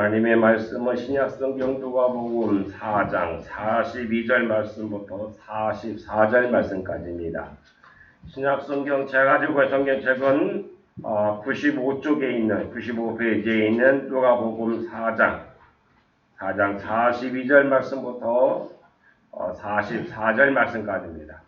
하나님의 말씀은 신약성경 누가복음 4장 42절 말씀부터 44절 말씀까지입니다. 신약성경 제가 가지고 있는 성경책은 95페이지에 있는 누가복음 4장 42절 말씀부터 44절 말씀까지입니다.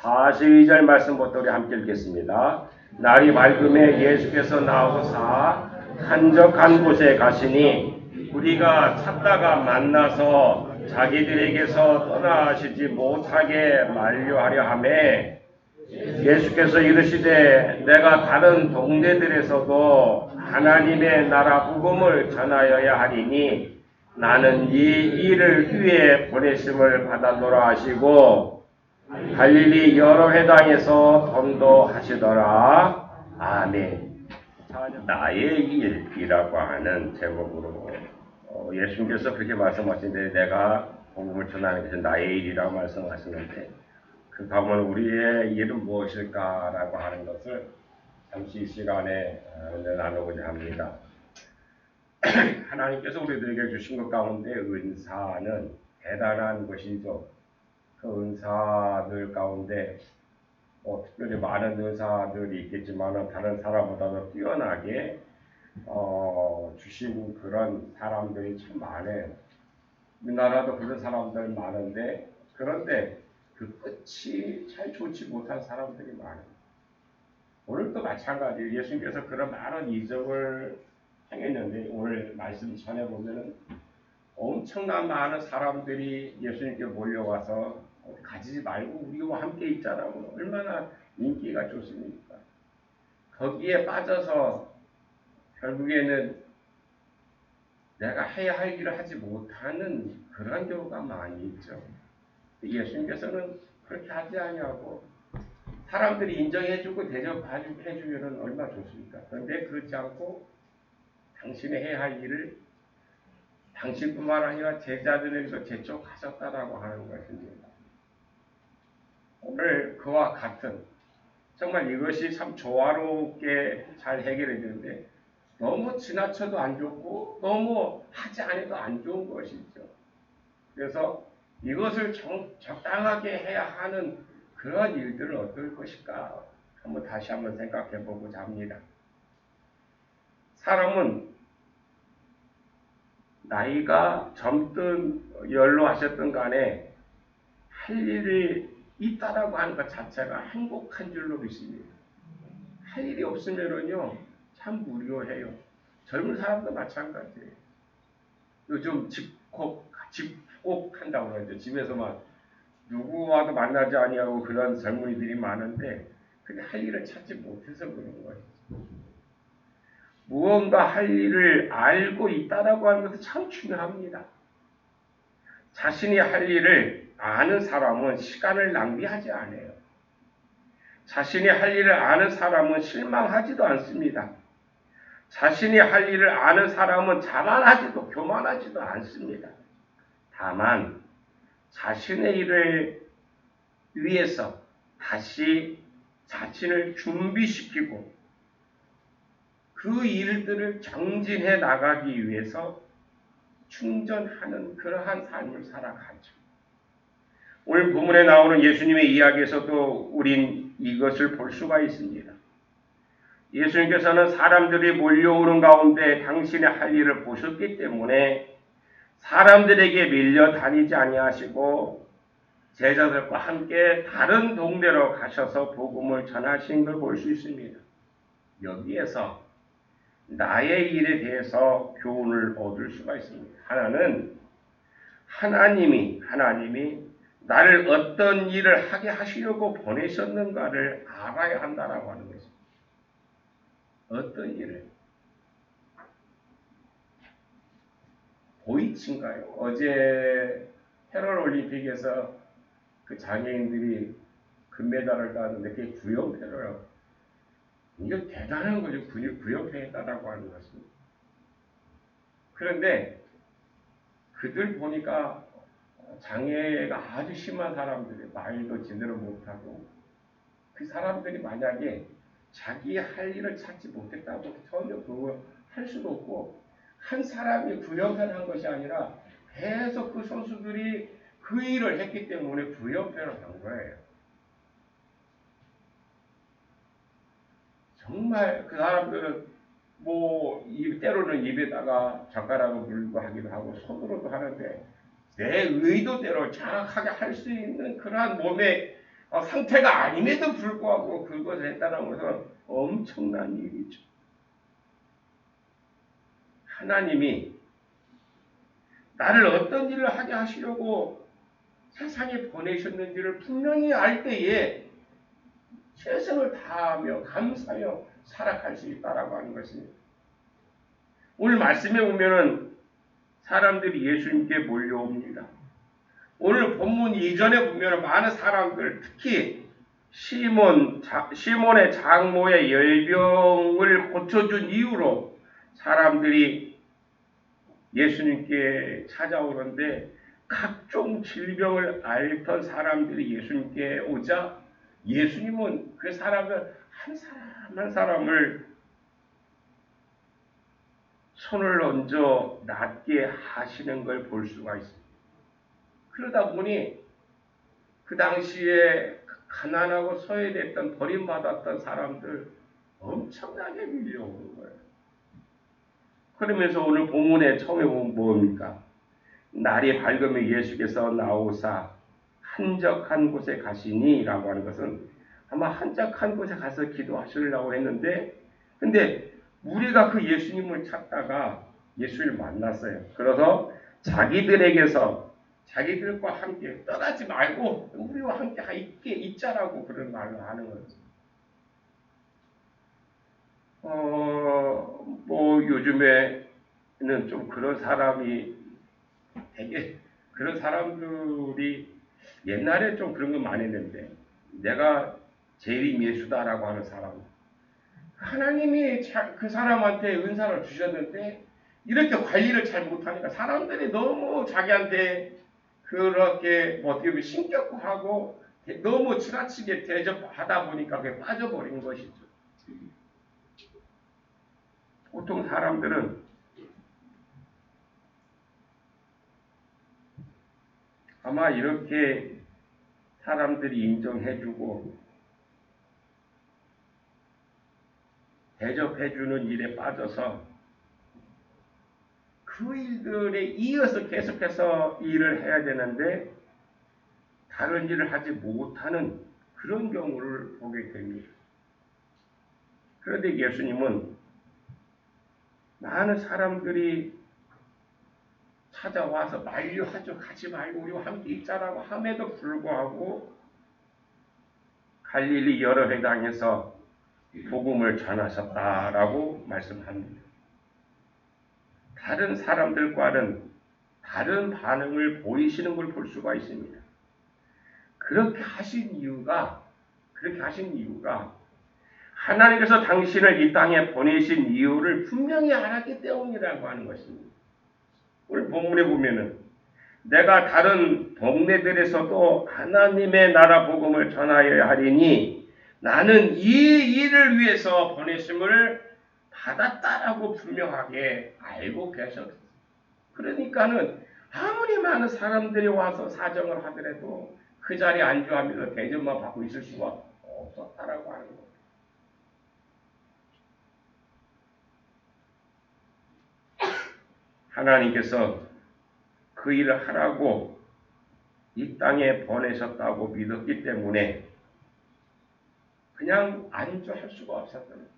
42절 말씀부터 우리 함께 읽겠습니다. 날이 밝음에 예수께서 나오사 한적한 곳에 가시니 우리가 찾다가 만나서 자기들에게서 떠나시지 못하게 만류하려 하매 예수께서 이르시되 내가 다른 동네들에서도 하나님의 나라 복음을 전하여야 하리니 나는 이 일을 위해 보내심을 받았노라 하시고 갈릴리 여러 회당에서 전도하시더라. 아멘. 나의 일이라고 하는 제목으로 예수님께서 그렇게 말씀하시는데 내가 복음을 전하는 것은 나의 일이라고 말씀하시는데 그 가면 우리의 일은 무엇일까라고 하는 것을 잠시 이 시간에 나누고자 합니다. 하나님께서 우리들에게 주신 것 가운데 은사는 대단한 것이죠. 그 은사들 가운데 특별히 많은 은사들이 있겠지만 다른 사람보다도 뛰어나게 주신 그런 사람들이 참 많아요. 우리나라도 그런 사람들 많은데 그런데 그 끝이 잘 좋지 못한 사람들이 많아요. 오늘도 마찬가지예요. 예수님께서 그런 많은 이적을 행했는데 오늘 말씀 전해보면 엄청난 많은 사람들이 예수님께 몰려와서 가지지 말고 우리와 함께 있자라고 얼마나 인기가 좋습니까? 거기에 빠져서 결국에는 내가 해야 할 일을 하지 못하는 그런 경우가 많이 있죠. 예수님께서는 그렇게 하지 아니하고 사람들이 인정해주고 대접해주면 얼마나 좋습니까? 그런데 그렇지 않고 당신이 해야 할 일을 당신뿐만 아니라 제자들에게도 재촉하셨다라고 하는 것입니다. 오늘 그와 같은 정말 이것이 참 조화롭게 잘 해결이 되는데 너무 지나쳐도 안 좋고 너무 하지 않아도 안 좋은 것이죠. 그래서 이것을 적당하게 해야 하는 그런 일들은 어떨 것일까 다시 한번 생각해 보고자 합니다. 사람은 나이가 젊든 연로하셨든 간에 할 일이 있다라고 하는 것 자체가 행복한 줄로 믿습니다. 할 일이 없으면은요 참 무료해요. 젊은 사람도 마찬가지예요. 요즘 집콕한다고 그러죠. 집에서만 누구와도 만나지 아니하고 그런 젊은이들이 많은데 그게 할 일을 찾지 못해서 그런 거예요. 무언가 할 일을 알고 있다라고 하는 것은 참 중요합니다. 자신이 할 일을 아는 사람은 시간을 낭비하지 않아요. 자신이 할 일을 아는 사람은 실망하지도 않습니다. 자신이 할 일을 아는 사람은 자만하지도 교만하지도 않습니다. 다만 자신의 일을 위해서 다시 자신을 준비시키고 그 일들을 정진해 나가기 위해서 충전하는 그러한 삶을 살아가죠. 오늘 본문에 나오는 예수님의 이야기에서도 우린 이것을 볼 수가 있습니다. 예수님께서는 사람들이 몰려오는 가운데 당신의 할 일을 보셨기 때문에 사람들에게 밀려 다니지 아니하시고 제자들과 함께 다른 동네로 가셔서 복음을 전하신 걸 볼 수 있습니다. 여기에서 나의 일에 대해서 교훈을 얻을 수가 있습니다. 하나는 하나님이 나를 어떤 일을 하게 하시려고 보내셨는가를 알아야 한다라고 하는 것입니다. 어떤 일을? 보이친가요? 어제 패럴올림픽에서 그 장애인들이 금메달을 따는데 그게 구연패러라고. 이게 대단한 거죠. 구연패했다라고 하는 것입니다. 그런데 그들 보니까 장애가 아주 심한 사람들이 말도 제대로 못하고 그 사람들이 만약에 자기 할 일을 찾지 못했다고 전혀 그거 할 수도 없고 한 사람이 부연편한 것이 아니라 계속 그 선수들이 그 일을 했기 때문에 부연편을 한 거예요. 정말 그 사람들은 때로는 입에다가 젓가락을 물고 하기도 하고 손으로도 하는데 내 의도대로 정확하게 할 수 있는 그러한 몸의 상태가 아님에도 불구하고 그것을 했다는 것은 엄청난 일이죠. 하나님이 나를 어떤 일을 하게 하시려고 세상에 보내셨는지를 분명히 알 때에 최선을 다하며 감사하며 살아갈 수 있다라고 하는 것입니다. 오늘 말씀에 보면은 사람들이 예수님께 몰려옵니다. 오늘 본문 이전에 보면 많은 사람들, 특히 시몬의 장모의 열병을 고쳐준 이후로 사람들이 예수님께 찾아오는데 각종 질병을 앓던 사람들이 예수님께 오자 예수님은 그 사람을 한 사람 한 사람을 손을 얹어 낫게 하시는 걸 볼 수가 있습니다. 그러다 보니 그 당시에 가난하고 소외됐던 버림받았던 사람들 엄청나게 밀려오는 거예요. 그러면서 오늘 본문에 처음에 보면 뭡니까? 날이 밝으면 예수께서 나오사 한적한 곳에 가시니 라고 하는 것은 아마 한적한 곳에 가서 기도하시려고 했는데 근데 우리가 그 예수님을 찾다가 예수를 만났어요. 그래서 자기들과 함께 떠나지 말고 우리와 함께 있자라고 그런 말을 하는 거죠. 요즘에는 좀 그런 사람이 되게 그런 사람들이 옛날에 좀 그런 거 많이 했는데 내가 재림 예수다라고 하는 사람 하나님이 그 사람한테 은사를 주셨는데 이렇게 관리를 잘 못하니까 사람들이 너무 자기한테 그렇게 어떻게 보면 신격화하고 너무 지나치게 대접하다 보니까 그게 빠져버린 것이죠. 보통 사람들은 아마 이렇게 사람들이 인정해주고 대접해주는 일에 빠져서 그 일들에 이어서 계속해서 일을 해야 되는데 다른 일을 하지 못하는 그런 경우를 보게 됩니다. 그런데 예수님은 많은 사람들이 찾아와서 만류하죠. 가지 말고 우리와 함께 있자라고 함에도 불구하고 갈릴리 여러 회당에서 복음을 전하셨다라고 말씀합니다. 다른 사람들과는 다른 반응을 보이시는 걸 볼 수가 있습니다. 그렇게 하신 이유가 하나님께서 당신을 이 땅에 보내신 이유를 분명히 알았기 때문이라고 하는 것입니다. 오늘 본문에 보면은 내가 다른 동네들에서도 하나님의 나라 복음을 전하여야 하리니 나는 이 일을 위해서 보내심을 받았다라고 분명하게 알고 계셨어요. 그러니까는 아무리 많은 사람들이 와서 사정을 하더라도 그 자리에 안주하면서 대접만 받고 있을 수가 없었다라고 하는 거예요. 하나님께서 그 일을 하라고 이 땅에 보내셨다고 믿었기 때문에 그냥 안주할 수가 없었던 거예요.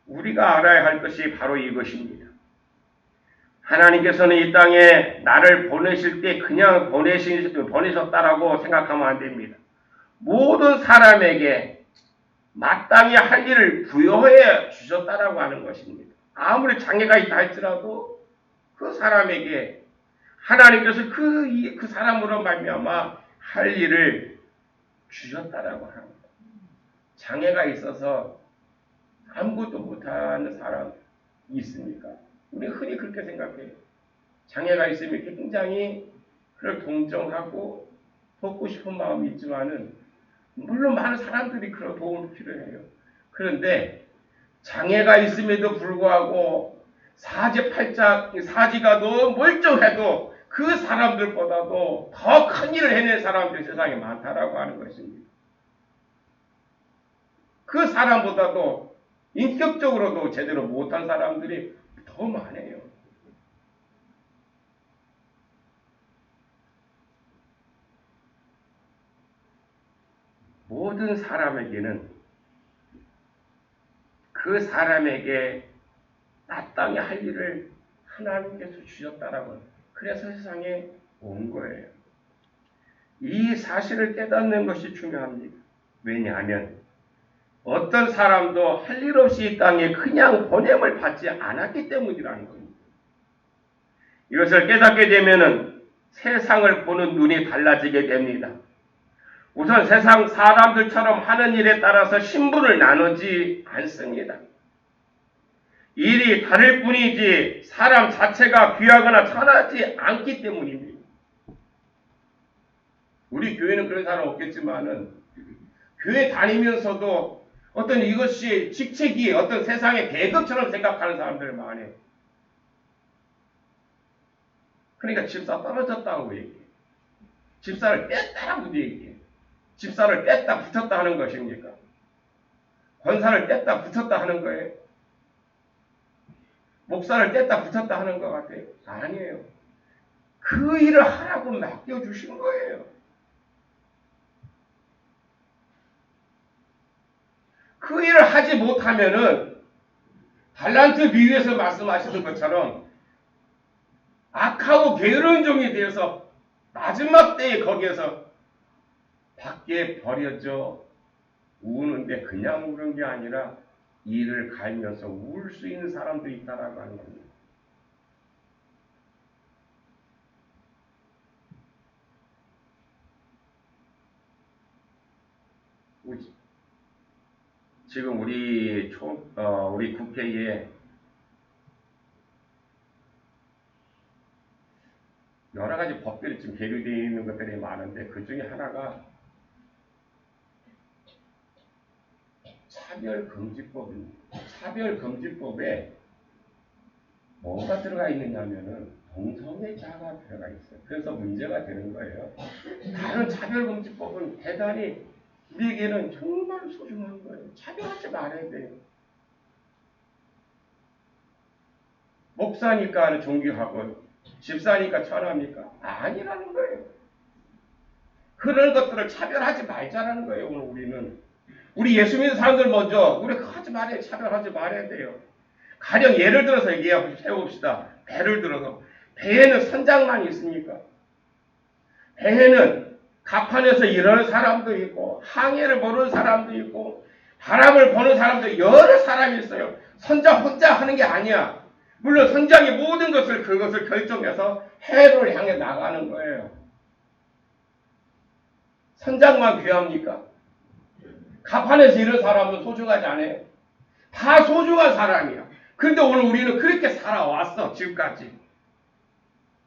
우리가 알아야 할 것이 바로 이것입니다. 하나님께서는 이 땅에 나를 보내실 때 그냥 보내셨다라고 생각하면 안 됩니다. 모든 사람에게 마땅히 할 일을 부여해 주셨다라고 하는 것입니다. 아무리 장애가 있다 할지라도 그 사람에게 하나님께서 그 사람으로 말미암아 할 일을 주셨다라고 합니다. 장애가 있어서 아무것도 못하는 사람이 있습니까? 우리 흔히 그렇게 생각해요. 장애가 있으면 굉장히 그걸 동정하고 돕고 싶은 마음이 있지만은 물론 많은 사람들이 그런 도움을 필요해요. 그런데 장애가 있음에도 불구하고 사지가 더 멀쩡해도 그 사람들보다도 더 큰 일을 해낸 사람들이 세상에 많다라고 하는 것입니다. 그 사람보다도 인격적으로도 제대로 못한 사람들이 더 많아요. 모든 사람에게는 그 사람에게 마땅히 할 일을 하나님께서 주셨다라고, 그래서 세상에 온 거예요. 이 사실을 깨닫는 것이 중요합니다. 왜냐하면 어떤 사람도 할 일 없이 이 땅에 그냥 보냄을 받지 않았기 때문이라는 겁니다. 이것을 깨닫게 되면은 세상을 보는 눈이 달라지게 됩니다. 우선 세상 사람들처럼 하는 일에 따라서 신분을 나누지 않습니다. 일이 다를 뿐이지 사람 자체가 귀하거나 천하지 않기 때문입니다. 우리 교회는 그런 사람 없겠지만은 교회 다니면서도 어떤 이것이 직책이 어떤 세상의 계급처럼 생각하는 사람들 많아요. 그러니까 집사 떨어졌다고 얘기해. 집사를 뺐다라고 얘기해. 집사를 뺐다 붙였다 하는 것입니까? 권사를 뺐다 붙였다 하는 거예요? 목사를 뺐다 붙였다 하는 것 같아요? 아니에요. 그 일을 하라고 맡겨주신 거예요. 그 일을 하지 못하면은 달란트 비유에서 말씀하시는 것처럼 악하고 게으른 종이 되어서 마지막 때에 거기에서 밖에 버려져 우는데 그냥 우는 게 아니라 이를 갈면서 울 수 있는 사람도 있다라고 하는 겁니다. 지금 우리 국회에 여러 가지 법들이 지금 계류되어 있는 것들이 많은데 그 중에 하나가 차별금지법입니다. 차별금지법에 뭐가 들어가 있느냐면은 동성애자가 들어가 있어요. 그래서 문제가 되는 거예요. 다른 차별금지법은 대단히 우리에게는 정말 소중한 거예요. 차별하지 말아야 돼요. 목사니까 존경하고 집사니까 천합니까? 아니라는 거예요. 그런 것들을 차별하지 말자라는 거예요. 오늘 우리는. 우리 예수 믿는 사람들 먼저 우리 하지 말아야, 차별하지 말아야 돼요. 가령 예를 들어서 해봅시다. 배를 들어서. 배에는 선장만 있습니까? 배에는 갑판에서 일하는 사람도 있고 항해를 보는 사람도 있고 바람을 보는 사람도 여러 사람이 있어요. 선장 혼자 하는 게 아니야. 물론 선장이 모든 것을 그것을 결정해서 해를 향해 나가는 거예요. 선장만 귀합니까? 갑판에서 일하는 사람은 소중하지 않아요? 다 소중한 사람이야. 그런데 오늘 우리는 그렇게 살아왔어. 지금까지.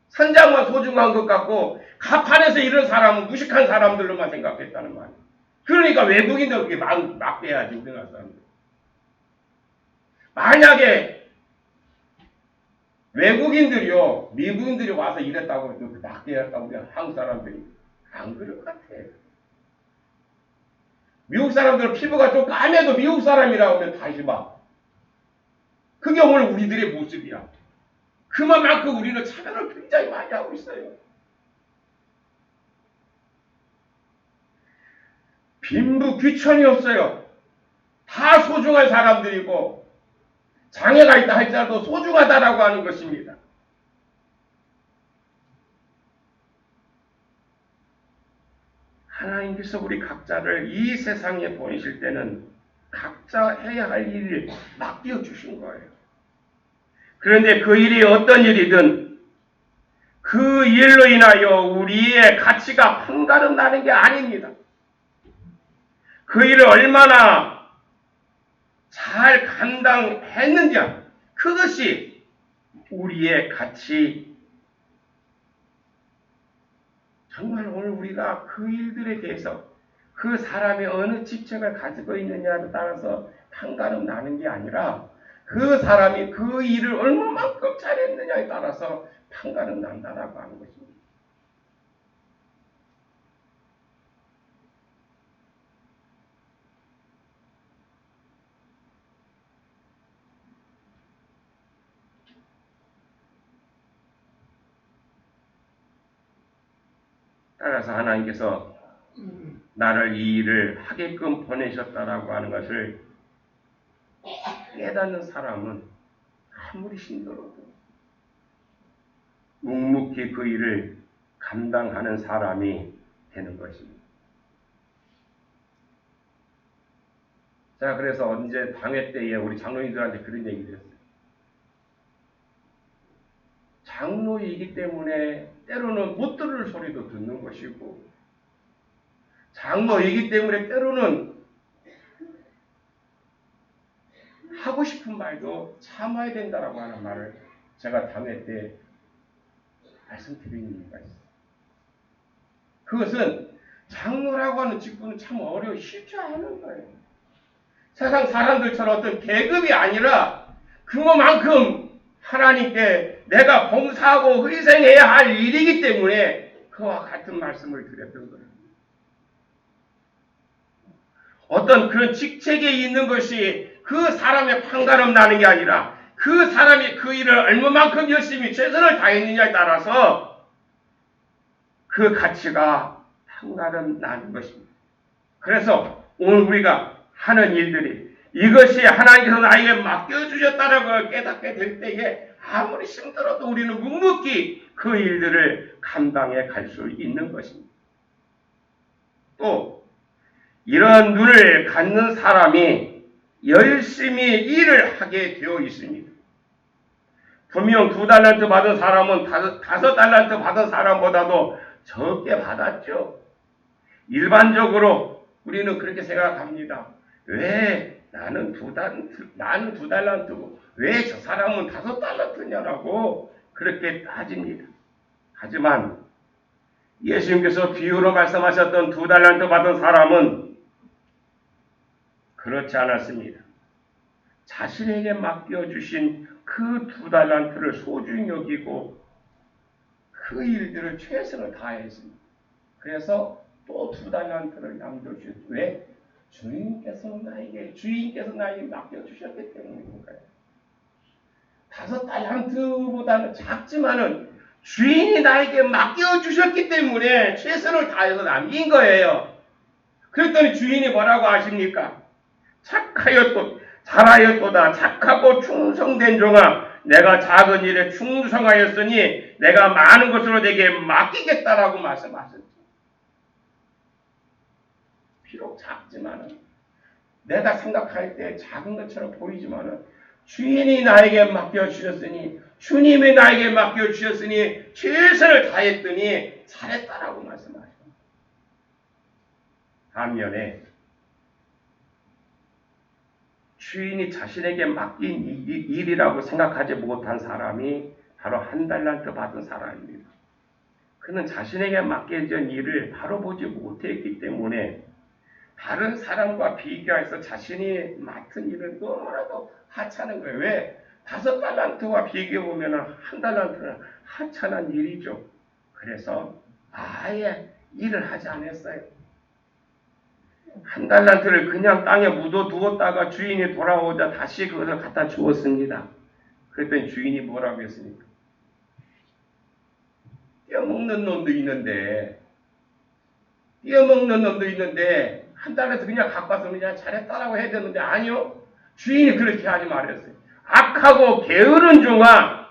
선장만 소중한 것 같고 갑판에서 이런 사람은 무식한 사람들로만 생각했다는 말이에요. 그러니까 외국인도 그렇게 막대야지 우리나라 사람들. 만약에 외국인들이요, 미국인들이 와서 이랬다고 막대했다고 우리 한국 사람들이 안 그럴 것 같아요. 미국 사람들은 피부가 좀 까매도 미국 사람이라고 하면 다시 봐. 그게 오늘 우리들의 모습이야. 그만큼 우리는 차별을 굉장히 많이 하고 있어요. 빈부 귀천이 없어요. 다 소중한 사람들이고 장애가 있다 할지라도 소중하다라고 하는 것입니다. 하나님께서 우리 각자를 이 세상에 보내실 때는 각자 해야 할 일을 맡겨주신 거예요. 그런데 그 일이 어떤 일이든 그 일로 인하여 우리의 가치가 판가름 나는 게 아닙니다. 그 일을 얼마나 잘 감당했는지 그것이 우리의 가치. 정말 오늘 우리가 그 일들에 대해서 그 사람이 어느 직책을 가지고 있느냐에 따라서 판가름 나는 게 아니라 그 사람이 그 일을 얼마만큼 잘했느냐에 따라서 판가름 난다라고 하는 것입니다. 따라서 하나님께서 나를 이 일을 하게끔 보내셨다라고 하는 것을 깨닫는 사람은 아무리 힘들어도 묵묵히 그 일을 감당하는 사람이 되는 것입니다. 자, 그래서 언제 당회 때에 우리 장로님들한테 그런 얘기를 했어요. 장로이기 때문에 때로는 못 들을 소리도 듣는 것이고, 장로이기 때문에 때로는 하고 싶은 말도 참아야 된다라고 하는 말을 제가 당회 때 말씀드린 이유가 있어요. 그것은 장로라고 하는 직분은 참 어려워 쉽지 않은 거예요. 세상 사람들처럼 어떤 계급이 아니라 그만큼 하나님께 내가 봉사하고 희생해야 할 일이기 때문에 그와 같은 말씀을 드렸던 거예요. 어떤 그런 직책에 있는 것이 그 사람의 판가름 나는 게 아니라 그 사람이 그 일을 얼마만큼 열심히 최선을 다했느냐에 따라서 그 가치가 판가름 나는 것입니다. 그래서 오늘 우리가 하는 일들이 이것이 하나님께서 나에게 맡겨주셨다라고 깨닫게 될 때에 아무리 힘들어도 우리는 묵묵히 그 일들을 감당해 갈 수 있는 것입니다. 또 이런 눈을 갖는 사람이 열심히 일을 하게 되어 있습니다. 분명 2달란트 받은 사람은 5달란트 받은 사람보다도 적게 받았죠. 일반적으로 우리는 그렇게 생각합니다. 왜 나는 2달란트고 왜 저 사람은 5달란트냐라고 그렇게 따집니다. 하지만 예수님께서 비유로 말씀하셨던 2달란트 받은 사람은 그렇지 않았습니다. 자신에게 맡겨주신 그 2달란트를 소중히 여기고 그 일들을 최선을 다했습니다. 그래서 또 2달란트를 남겨주셨죠. 왜? 주인께서 나에게 맡겨주셨기 때문입니다. 5달란트보다는 작지만은 주인이 나에게 맡겨주셨기 때문에 최선을 다해서 남긴 거예요. 그랬더니 주인이 뭐라고 하십니까? 잘하였도다. 착하고 충성된 종아, 내가 작은 일에 충성하였으니 내가 많은 것으로 내게 맡기겠다라고 말씀하셨죠. 비록 작지만은 내가 생각할 때 작은 것처럼 보이지만은 주인이 나에게 맡겨주셨으니 주님이 나에게 맡겨주셨으니 최선을 다했더니 잘했다라고 말씀하셨습니다. 반면에 주인이 자신에게 맡긴 일이라고 생각하지 못한 사람이 바로 1달란트 받은 사람입니다. 그는 자신에게 맡겨진 일을 바로 보지 못했기 때문에 다른 사람과 비교해서 자신이 맡은 일은 너무나도 하찮은 거예요. 왜? 5달란트와 비교해보면 1달란트는 하찮은 일이죠. 그래서 아예 일을 하지 않았어요. 1달란트를 그냥 땅에 묻어두었다가 주인이 돌아오자 다시 그것을 갖다 주었습니다. 그랬더니 주인이 뭐라고 했습니까? 떼어먹는 놈도 있는데 1달란트 그냥 갖고 와서 그냥 잘했다라고 해야 되는데 아니요. 주인이 그렇게 하지 말았어요. 악하고 게으른 종아,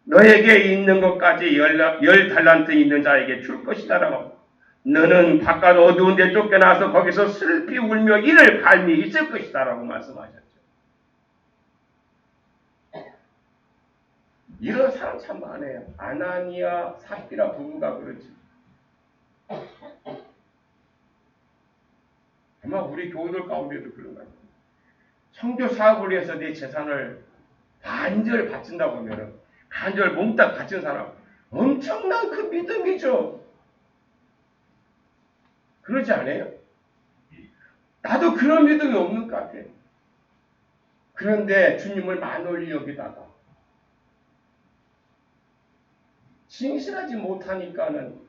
너에게 있는 것까지 10달란트 있는 자에게 줄 것이다라고. 너는 바깥 어두운 데 쫓겨나서 거기서 슬피 울며 이를 갈미 있을 것이다라고 말씀하셨죠. 이런 사람 참 많아요. 아나니아 삽비라 부부가 그렇지. 아마 우리 교우들 가운데도 그런 것 같아요. 선교 사업을 위해서 내 재산을 반절 바친다고 하면 반절 몽땅 바친 사람 엄청난 그 믿음이죠. 그러지 않아요? 나도 그런 믿음이 없는 것 같아요. 그런데 주님을 만홀히 여기다가 진실하지 못하니까는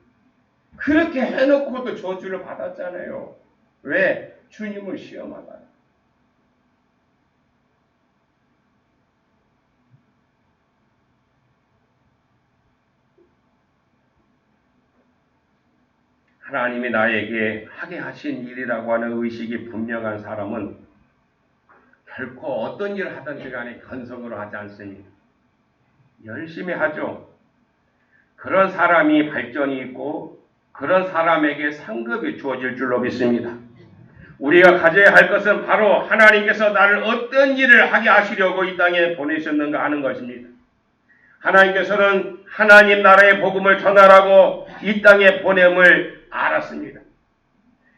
그렇게 해놓고도 저주를 받았잖아요. 왜? 주님을 시험하다. 하나님이 나에게 하게 하신 일이라고 하는 의식이 분명한 사람은 결코 어떤 일을 하든지 간에 건성으로 하지 않습니다. 열심히 하죠. 그런 사람이 발전이 있고 그런 사람에게 상급이 주어질 줄로 믿습니다. 우리가 가져야 할 것은 바로 하나님께서 나를 어떤 일을 하게 하시려고 이 땅에 보내셨는가 하는 것입니다. 하나님께서는 하나님 나라의 복음을 전하라고 이 땅에 보냄을 알았습니다.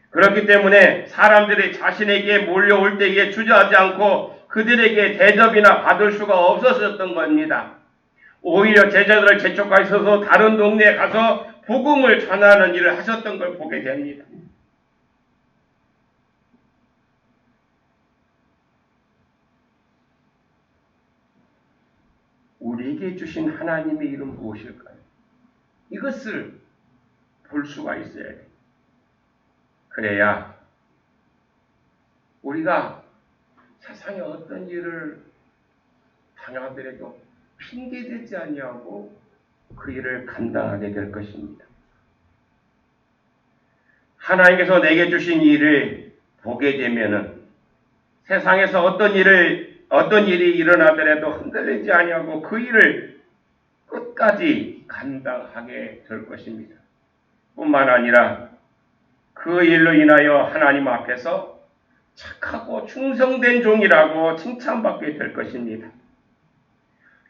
그렇기 때문에 사람들이 자신에게 몰려올 때에 주저하지 않고 그들에게 대접이나 받을 수가 없었던 겁니다. 오히려 제자들을 재촉하셔서 다른 동네에 가서 복음을 전하는 일을 하셨던 걸 보게 됩니다. 우리에게 주신 하나님의 이름 무엇일까요? 이것을 볼 수가 있어야 돼요. 그래야 우리가 세상에 어떤 일을 당하더라도 핑계대지 아니하고 그 일을 감당하게 될 것입니다. 하나님께서 내게 주신 일을 보게 되면은 세상에서 어떤 일이 일어나더라도 흔들리지 아니하고 그 일을 끝까지 감당하게 될 것입니다. 뿐만 아니라 그 일로 인하여 하나님 앞에서 착하고 충성된 종이라고 칭찬받게 될 것입니다.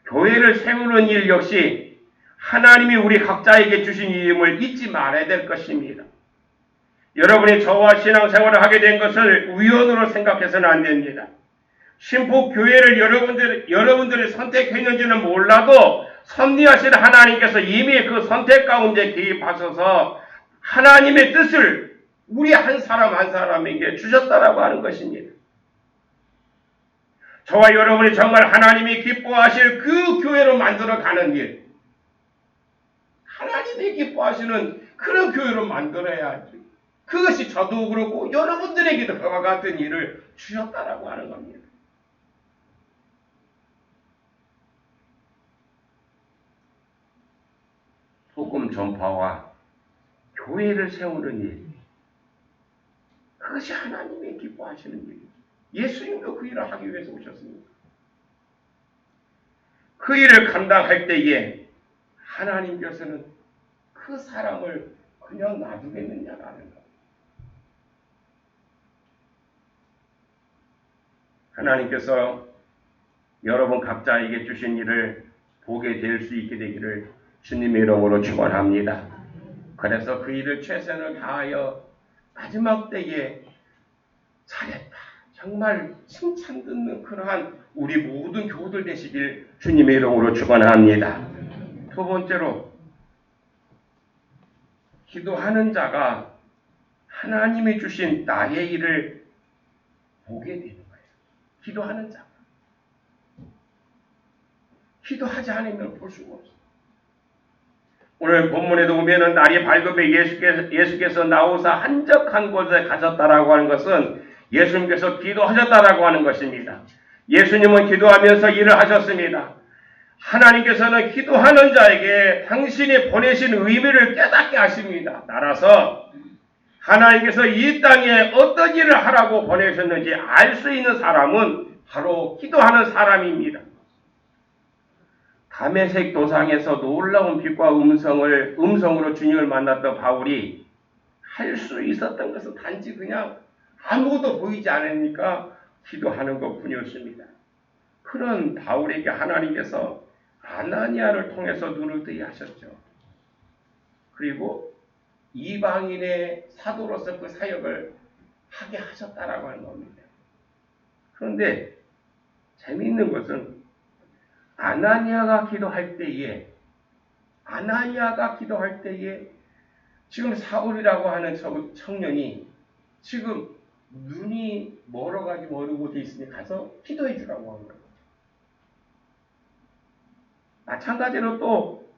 교회를 세우는 일 역시 하나님이 우리 각자에게 주신 이름을 잊지 말아야 될 것입니다. 여러분이 저와 신앙생활을 하게 된 것을 우연으로 생각해서는 안 됩니다. 신포교회를 여러분들이 선택했는지는 몰라도 섭리하신 하나님께서 이미 그 선택 가운데 개입하셔서 하나님의 뜻을 우리 한 사람 한 사람에게 주셨다라고 하는 것입니다. 저와 여러분이 정말 하나님이 기뻐하실 그 교회로 만들어가는 일, 하나님이 기뻐하시는 그런 교회로 만들어야지. 그것이 저도 그렇고 여러분들에게도 그와 같은 일을 주셨다라고 하는 겁니다. 복음 전파와 교회를 세우는 일, 그것이 하나님이 기뻐하시는 일이죠. 예수님도 그 일을 하기 위해서 오셨습니다. 그 일을 감당할 때에 하나님께서는 그 사람을 그냥 놔두겠느냐라는 것. 하나님께서 여러분 각자에게 주신 일을 보게 될 수 있게 되기를 주님의 이름으로 축원합니다. 그래서 그 일을 최선을 다하여 마지막 때에 잘했다. 정말 칭찬 듣는 그러한 우리 모든 교우들 되시길 주님의 이름으로 축원합니다. 두 번째로 기도하는 자가 하나님이 주신 나의 일을 보게 되는 거예요. 기도하는 자가. 기도하지 않으면 볼 수가 없어요. 오늘 본문에도 보면은 날이 밝음에 예수께서 나오사 한적한 곳에 가셨다라고 하는 것은 예수님께서 기도하셨다라고 하는 것입니다. 예수님은 기도하면서 일을 하셨습니다. 하나님께서는 기도하는 자에게 당신이 보내신 의미를 깨닫게 하십니다. 따라서 하나님께서 이 땅에 어떤 일을 하라고 보내셨는지 알 수 있는 사람은 바로 기도하는 사람입니다. 다메섹 도상에서 놀라운 빛과 음성으로 주님을 만났던 바울이 할 수 있었던 것은 단지 그냥 아무것도 보이지 않으니까 기도하는 것뿐이었습니다. 그런 바울에게 하나님께서 아나니아를 통해서 눈을 뜨게 하셨죠. 그리고 이방인의 사도로서 그 사역을 하게 하셨다라고 하는 겁니다. 그런데 재미있는 것은 아나니아가 기도할 때에 지금 사울이라고 하는 청년이 지금 눈이 멀어가지고 어느 곳에 있으니 가서 기도해 주라고 하는 거예요. 마찬가지로 또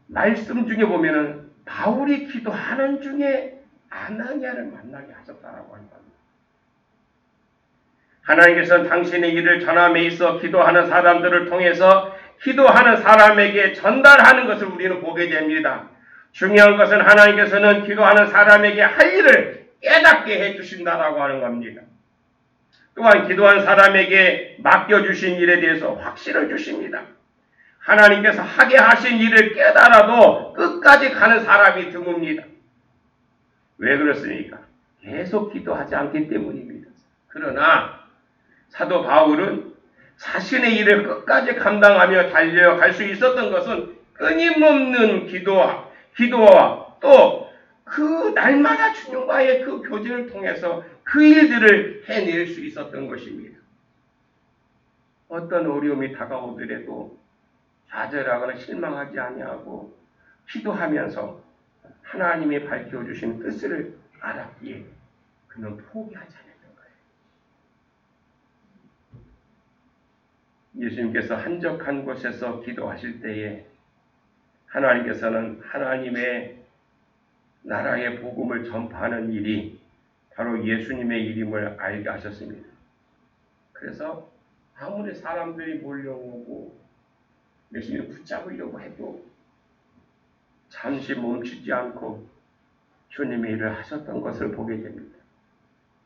말씀 중에 보면은 바울이 기도하는 중에 아나니아를 만나게 하셨다라고 하는 겁니다. 하나님께서는 당신의 일을 전함에 있어 기도하는 사람들을 통해서 기도하는 사람에게 전달하는 것을 우리는 보게 됩니다. 중요한 것은 하나님께서는 기도하는 사람에게 할 일을 깨닫게 해주신다라고 하는 겁니다. 또한 기도한 사람에게 맡겨주신 일에 대해서 확신을 주십니다. 하나님께서 하게 하신 일을 깨달아도 끝까지 가는 사람이 드뭅니다. 왜 그렇습니까? 계속 기도하지 않기 때문입니다. 그러나 사도 바울은 자신의 일을 끝까지 감당하며 달려갈 수 있었던 것은 끊임없는 기도와 또 그 날마다 주님과의 그 교제를 통해서 그 일들을 해낼 수 있었던 것입니다. 어떤 어려움이 다가오더라도 좌절하거나 실망하지 아니하고 기도하면서 하나님이 밝혀주신 뜻을 알았기에 그는 포기하지 않았던 거예요. 예수님께서 한적한 곳에서 기도하실 때에 하나님께서는 하나님의 나라의 복음을 전파하는 일이 바로 예수님의 일임을 알게 하셨습니다. 그래서 아무리 사람들이 몰려오고 예수님을 붙잡으려고 해도 잠시 멈추지 않고 주님의 일을 하셨던 것을 보게 됩니다.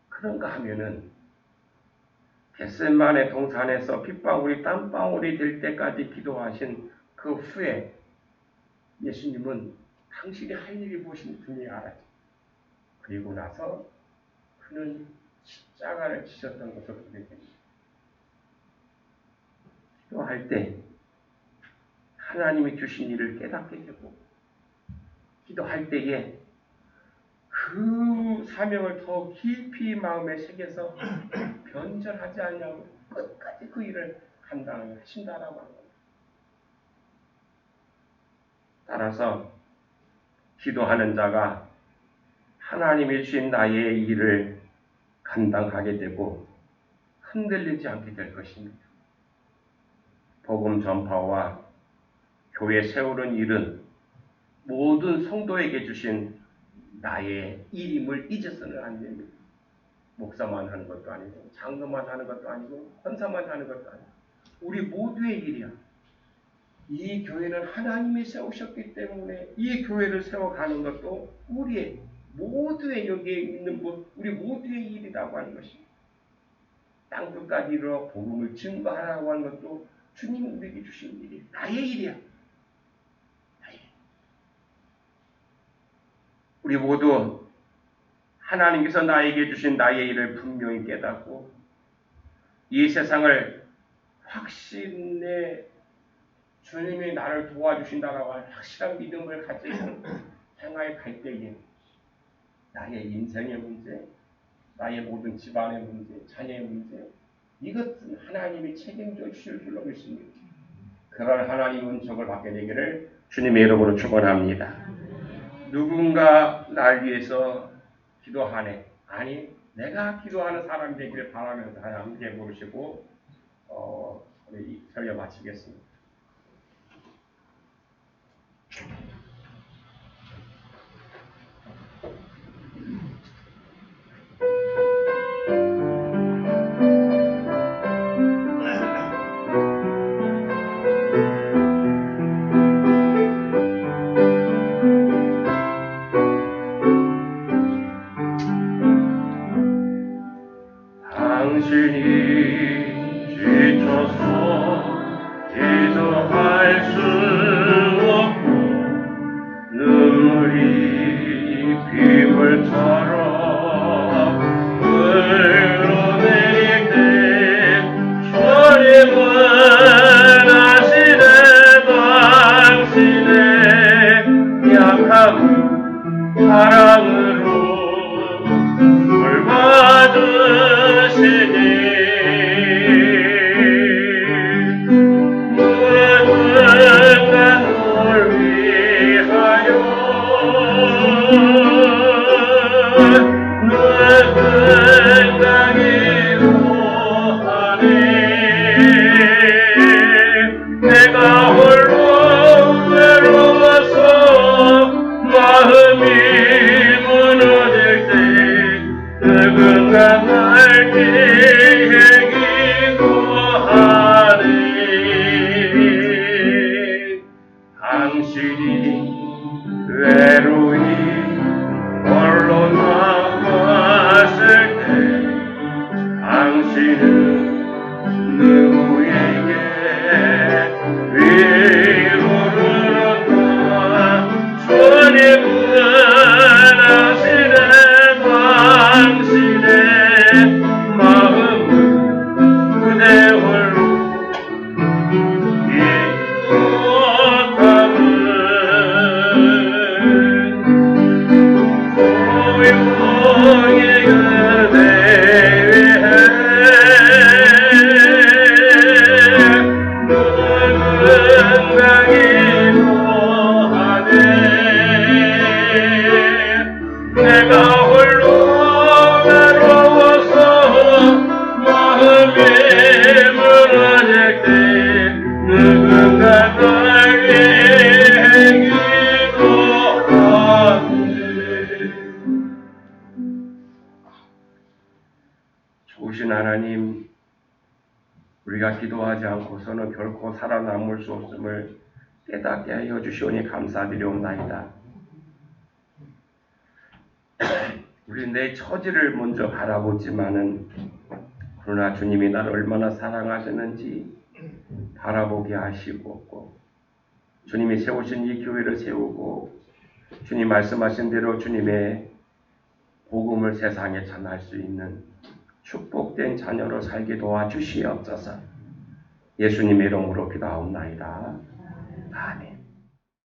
그런가 하면은 겟세마네 동산에서 핏방울이 땀방울이 될 때까지 기도하신 그 후에 예수님은 당신이 할 일이 무엇인지 분명히 알았죠. 그리고 나서 그는 십자가를 지셨던 것을 보게 됩니다. 기도할 때 하나님이 주신 일을 깨닫게 되고 기도할 때에 그 사명을 더 깊이 마음에 새겨서 변절하지 않냐고 끝까지 그 일을 감당하며 하신다라고 하는 겁니다. 따라서 기도하는 자가 하나님이 주신 나의 일을 감당하게 되고 흔들리지 않게 될 것입니다. 복음 전파와 교회 세우는 일은 모든 성도에게 주신 나의 일임을 잊어서는 안 됩니다. 목사만 하는 것도 아니고 장로만 하는 것도 아니고 권사만 하는 것도 아니고 우리 모두의 일이야. 이 교회는 하나님이 세우셨기 때문에 이 교회를 세워가는 것도 우리의 모두의 여기에 있는 우리 모두의 일이라고 하는 것입니다. 땅끝까지 이르러 복음을 증거하라고 하는 것도 주님이 우리에게 주신 일이에요. 나의 일이야. 우리 모두 하나님께서 나에게 주신 나의 일을 분명히 깨닫고 이 세상을 확신의 주님이 나를 도와주신다라고 하는 확실한 믿음을 가지고 행하여 갈 때에 나의 인생의 문제, 나의 모든 집안의 문제, 자녀의 문제 이것은 하나님이 책임져 주실 줄로 믿습니다. 그런 하나님의 은총을 받게 되기를 주님의 이름으로 축원합니다. 누군가 날 위해서 기도하네. 아니 내가 기도하는 사람이 되기를 바라면서 함께 부르시고 우리 설교 마치겠습니다. 당신이 지쳐서 기도할 수 없고 그대 위해 누군가기도하네 내가 홀로 외로워서 마음이 무너질 때 누군가 나에게 기도하네 좋으신 하나님 우리가 기도하지 않고서는 결코 살아남을 수 없음을 깨닫게 하여 주시오니 감사드리옵나이다. 우리 내 처지를 먼저 바라보지만은 그러나 주님이 나를 얼마나 사랑하시는지 바라보게 하시고 주님이 세우신 이 교회를 세우고 주님 말씀하신 대로 주님의 복음을 세상에 전할 수 있는 축복된 자녀로 살게 도와주시옵소서. 예수님의 이름으로 기도하옵나이다. 아멘.